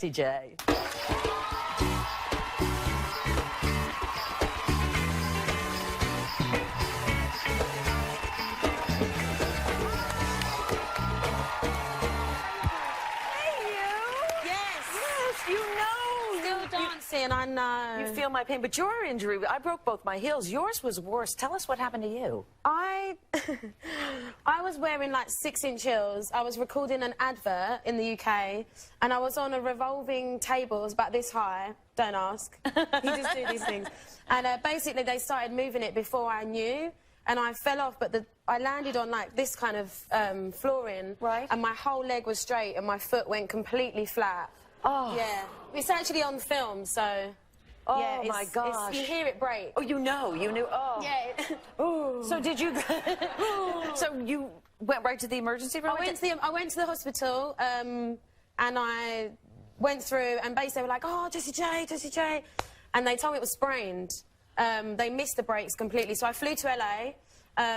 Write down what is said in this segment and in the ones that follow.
TJ. And I know. You feel my pain, but your injury, I broke both my heels. Yours was worse. Tell us what happened to you. I was wearing like 6-inch heels. I was recording an advert in the UK, and I was on a revolving table. It was about this high. Don't ask. You just do these things. And basically, they started moving it before I knew, and I fell off, but I landed on like this kind of flooring, right? And my whole leg was straight, and my foot went completely flat. Oh. Yeah. It's actually on film, so... Oh, yeah, my gosh. You hear it break. Oh, you know. You knew. Oh. Yeah. So did you... So you went right to the emergency room? I went to the hospital, and I went through, and basically they were like, oh, Jessie J. And they told me it was sprained. They missed the breaks completely. So I flew to LA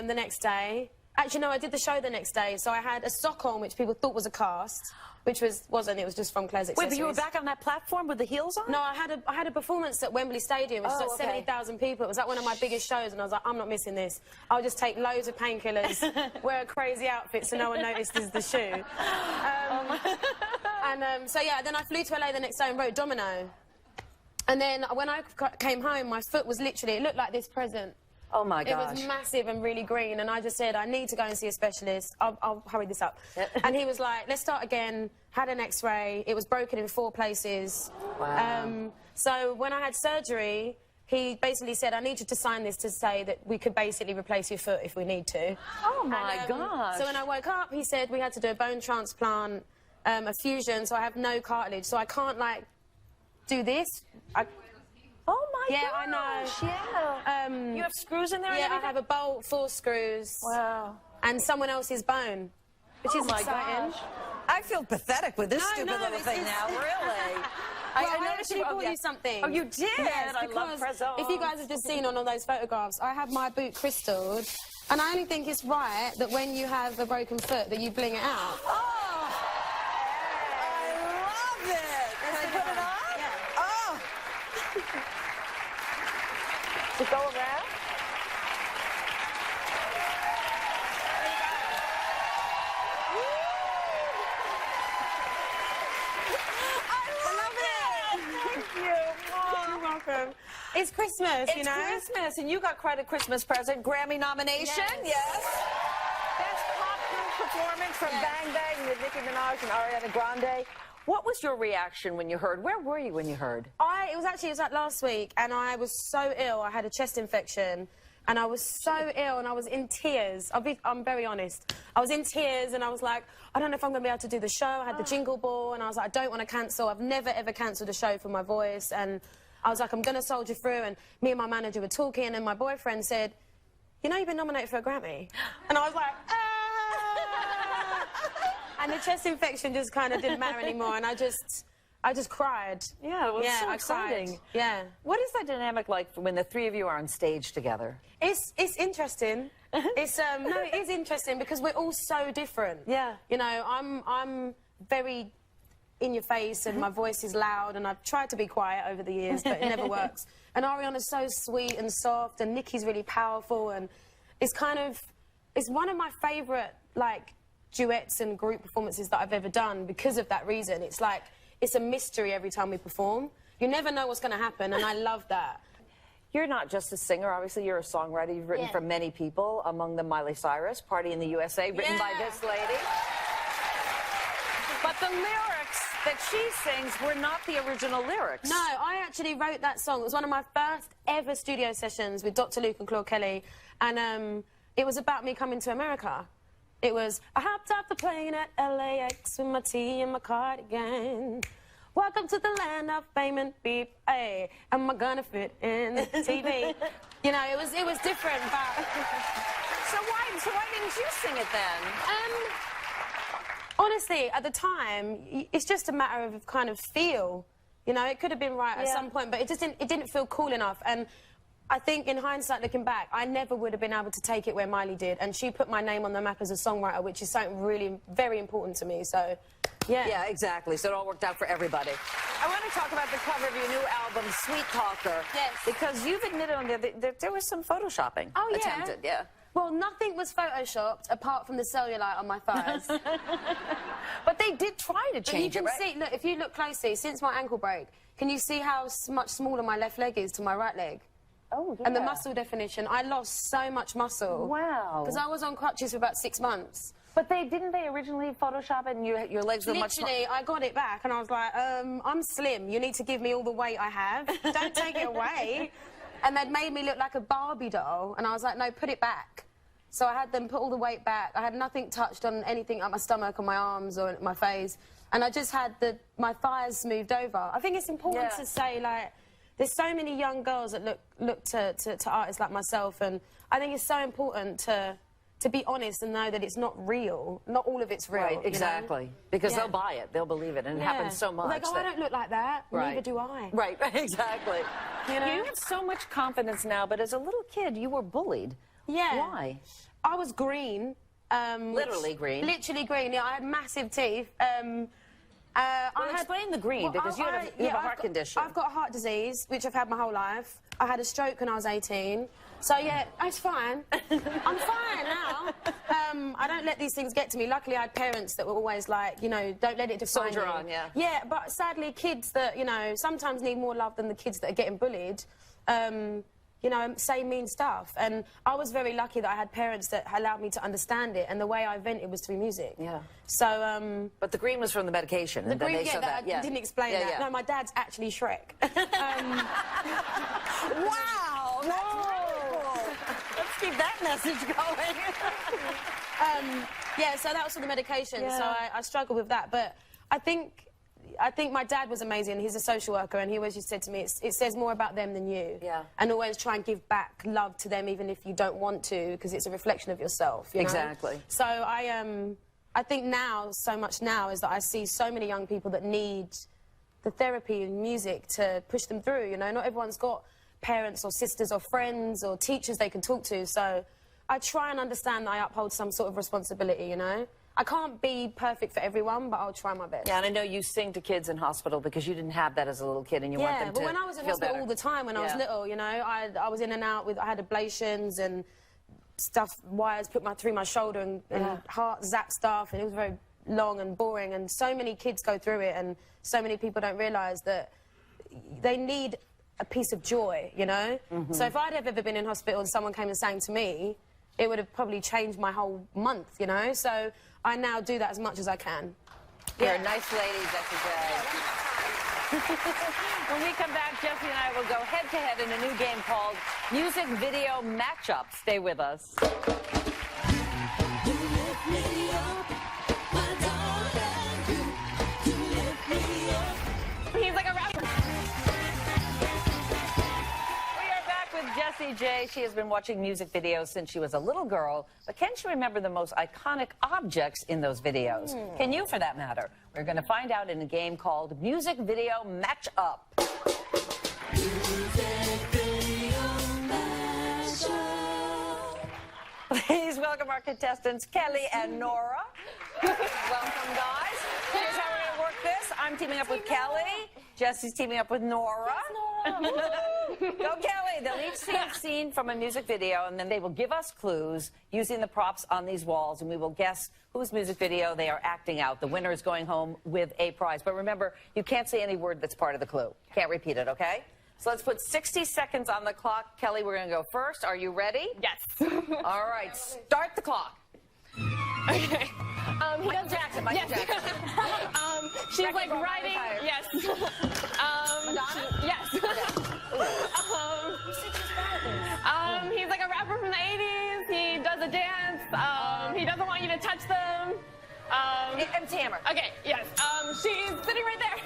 the next day. Actually, no, I did the show the next day. So I had a sock on, which people thought was a cast, which wasn't. It was just from Claire's accessories. Wait, but you were back on that platform with the heels on? No, I had a performance at Wembley Stadium, which was like 70,000 people. It was like one of my biggest shows, and I was like, I'm not missing this. I'll just take loads of painkillers, wear a crazy outfit so no one notices the shoe. So yeah, then I flew to LA the next day and wrote Domino. And then when I came home, my foot was literally, it looked like this present. Oh, my gosh. It was massive and really green, and I just said, I need to go and see a specialist. I'll hurry this up. And he was like, let's start again. Had an X-ray. It was broken in 4 places. Wow. So when I had surgery, he basically said, I need you to sign this to say that we could basically replace your foot if we need to. Oh, my gosh. So when I woke up, he said we had to do a bone transplant, a fusion, so I have no cartilage. So I can't, like, do this. Oh, my gosh. Yeah, I know. Yeah. You have screws in there? Yeah, I have a bolt, 4 screws. Wow. And someone else's bone, which is exciting. Gosh. I feel pathetic with this stupid little thing now, really. I actually brought you something. Oh, you did? Yes, I love presents. if you guys have just seen on all those photographs, I have my boot crystalled, and I only think it's right that when you have a broken foot that you bling it out. Oh! I love it! Can I put it on? Yeah. Oh! To go around? You're welcome. It's Christmas, you know? It's Christmas, and you got quite a Christmas present. Grammy nomination, yes. Best pop group performance from Bang Bang with Nicki Minaj and Ariana Grande. What was your reaction when you heard? Where were you when you heard? It was like last week, and I was so ill. I had a chest infection, and I was so ill, and I was in tears. I'm very honest. I was in tears, and I was like, I don't know if I'm going to be able to do the show. I had the jingle ball, and I was like, I don't want to cancel. I've never, ever cancelled a show for my voice, and I was like, I'm going to soldier through, and me and my manager were talking, and my boyfriend said, you know you've been nominated for a Grammy? And I was like, ah! And the chest infection just kind of didn't matter anymore, and I just cried. Yeah, it was so I exciting. Cried. Yeah. What is that dynamic like when the 3 of you are on stage together? It's interesting. It's no, it is interesting because we're all so different. Yeah. You know, I'm very in your face, and my voice is loud, and I've tried to be quiet over the years, but it never works. And Ariana's so sweet and soft, and Nicki's really powerful, and it's one of my favourite, like, duets and group performances that I've ever done because of that reason. It's like, it's a mystery every time we perform. You never know what's going to happen, and I love that. You're not just a singer, obviously, you're a songwriter. You've written for many people, among them Miley Cyrus, Party in the USA, written by this lady. But the lyrics that she sings were not the original lyrics. No, I actually wrote that song. It was one of my first ever studio sessions with Dr. Luke and Claude Kelly, and it was about me coming to America. It was, I hopped off the plane at LAX with my tea and my cardigan. Welcome to the land of fame and beep, hey, am I gonna fit in the TV? You know, it was different, but... So why didn't you sing it then? Honestly, at the time, it's just a matter of kind of feel. You know, it could have been right at some point, but it didn't feel cool enough. And I think in hindsight, looking back, I never would have been able to take it where Miley did, and she put my name on the map as a songwriter, which is something really very important to me, so Yeah. Yeah, exactly. So it all worked out for everybody. I want to talk about the cover of your new album, Sweet Talker. Yes. Because you've admitted on that there was some photoshopping attempted. Yeah. Well, nothing was photoshopped apart from the cellulite on my thighs. But they did try to But you change it, can right? see, look, if you look closely, since my ankle break, can you see how much smaller my left leg is to my right leg? Oh, yeah. And the muscle definition, I lost so much muscle. Wow. Because I was on crutches for about 6 months. But didn't they originally Photoshop it and your legs were much Literally, I got it back and I was like, I'm slim. You need to give me all the weight I have. Don't take it away. And they'd made me look like a Barbie doll. And I was like, no, put it back. So I had them put all the weight back. I had nothing touched on anything like my stomach or my arms or my face. And I just had my thighs smoothed over. I think it's important to say, like, there's so many young girls that look to artists like myself. And I think it's so important to be honest and know that it's not real. Not all of it's real. Right, exactly. You know? Because they'll buy it. They'll believe it. And it happens so much. Like, oh, I don't look like that. Right. Neither do I. Right, exactly. You know? You have so much confidence now, but as a little kid, you were bullied. Yeah. Why? I was green. Literally green. Literally green, yeah. I had massive teeth. Explain the green, because you have a heart condition. I've got heart disease, which I've had my whole life. I had a stroke when I was 18. So, yeah, it's fine. I'm fine now. I don't let these things get to me. Luckily, I had parents that were always like, you know, don't let it define you. Soldier on, yeah. Yeah, but sadly, kids that, you know, sometimes need more love than the kids that are getting bullied, you know, say mean stuff. And I was very lucky that I had parents that allowed me to understand it, and the way I vented was through music. Yeah. So, But the green was from the medication. the green, I didn't explain that. Yeah. No, my dad's actually Shrek. Wow! Whoa! Let's keep that message going. Yeah, so that was for the medication. Yeah. So I struggled with that. But I think my dad was amazing. He's a social worker, and he always just said to me, it says more about them than you. Yeah. And always try and give back love to them, even if you don't want to, because it's a reflection of yourself. You know? Exactly. So I think now, so much now, is that I see so many young people that need the therapy and music to push them through. You know, not everyone's got parents or sisters or friends or teachers they can talk to. So I try and understand that I uphold some sort of responsibility, you know? I can't be perfect for everyone, but I'll try my best. Yeah, and I know you sing to kids in hospital because you didn't have that as a little kid, and you want them to but when I was in feel hospital better. all the time when I was little, you know, I was in and out with, I had ablations and stuff, wires put through my shoulder and heart zap stuff, and it was very long and boring, and so many kids go through it, and so many people don't realise that they need a piece of joy, you know? So if I'd ever been in hospital and someone came and sang to me, it would have probably changed my whole month, you know? So I now do that as much as I can. You're a nice lady, Jessie J. When we come back, Jessie and I will go head-to-head in a new game called Music Video Matchup. Stay with us. He's like a rapper. We are back with Jessie J. She has been watching music videos since she was a little girl, but can she remember the most iconic objects in those videos? Can you, for that matter? We're going to find out in a game called Music Video Matchup. Music Video Matchup. Please welcome our contestants, Kelly and Nora. Welcome, guys. Here's how we're going to work this. I'm teaming up with Kelly. Jessie's teaming up with Nora. Yes, Nora. Go, Kelly. They'll each see a scene from a music video, and then they will give us clues using the props on these walls, and we will guess whose music video they are acting out. The winner is going home with a prize. But remember, you can't say any word that's part of the clue. Can't repeat it, okay? So let's put 60 seconds on the clock. Kelly, we're going to go first. Are you ready? Yes. All right. Start the clock. Okay. Michael Jackson. Michael Jackson. She's Wrecking like Ball, riding. Bonfire. Yes. Madonna? Yes. He's like a rapper from the 80s. He does a dance. He doesn't want you to touch them. MC Hammer. Okay. Yes. She's sitting right there.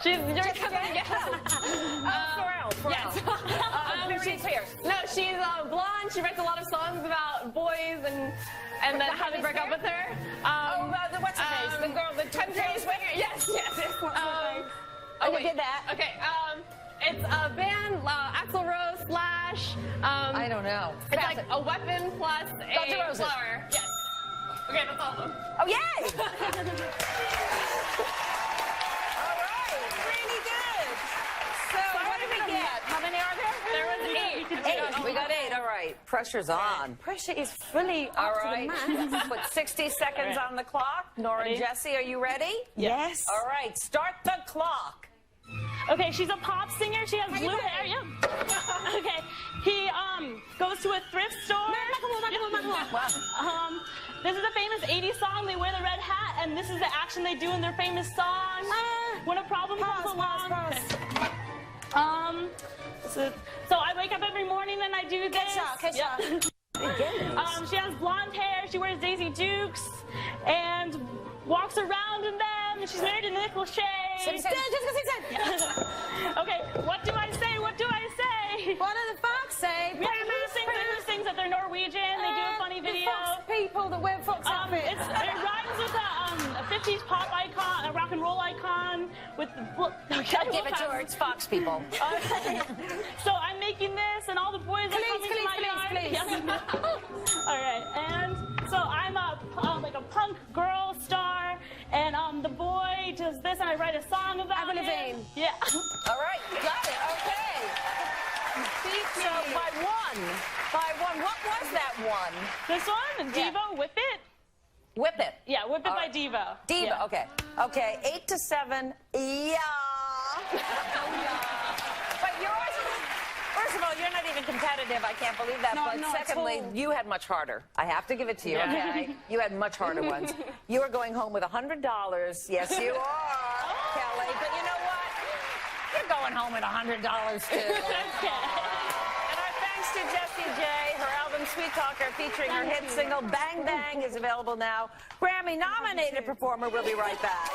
You're coming. Yes. Yes. Meredith Spears. No, she's blonde. She writes a lot of songs about boys and then how to break up with her. What's her face? The girl, the 10 days swinger. Yes. You did that. Okay. It's a band, Axl Rose / I don't know. It's like a weapon plus Guns N' a Roses. flower. Yes. Okay, that's all of them. Oh, yay! All right, really good. So, what did we get? How many are there? There was 8. 8. We got 8. All right. Pressure's on. Pressure is fully All up right. to the max. Put 60 seconds on the clock. Nora and Ready? Jessie, are you ready? Yes. All right. Start the clock. Okay, she's a pop singer. She has blue hair. Yep. Okay. He goes to a thrift store. Wow. This is a famous 80s song. They wear the red hat, and this is the action they do in their famous song. When a problem comes along. So I wake up every morning and I do this. Catch up. She has blonde hair. She wears Daisy Dukes and walks around in them. And she's married to Nick Lachey. Okay, what do I say? What do I say? What do the fox say? Yeah, who sings that they're Norwegian. They do a funny video. The fox people that wear fox outfits. It rhymes with a 50s pop icon, a rock and roll icon with the Give it to her. It's Fox people. So I'm making this, and all the boys are coming to my yard. Please. Yes. All right, and so I'm like a punk girl star, and the boy does this, and I write a song about Avril it. Lavigne. Yeah. All right. Got it. Okay. So by one. What was that one? This one, Yeah. Devo, Whip It. Whip it. Yeah, Whip It All by right. Devo. Diva. Yeah. Okay. Okay. 8 to 7. Yeah. But yours. First of all, you're not even competitive. I can't believe that. No, but I'm not at secondly, all. you had much harder. I have to give it to you. Yeah. Okay. You had much harder ones. You are going home with $100. Yes, you are, Kelly. But you know what? You're going home with $100 too. Okay. And our thanks to Jessie J. Her album Sweet Talker featuring her hit single Bang Bang is available now. Grammy-nominated performer. We'll be right back.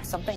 Something.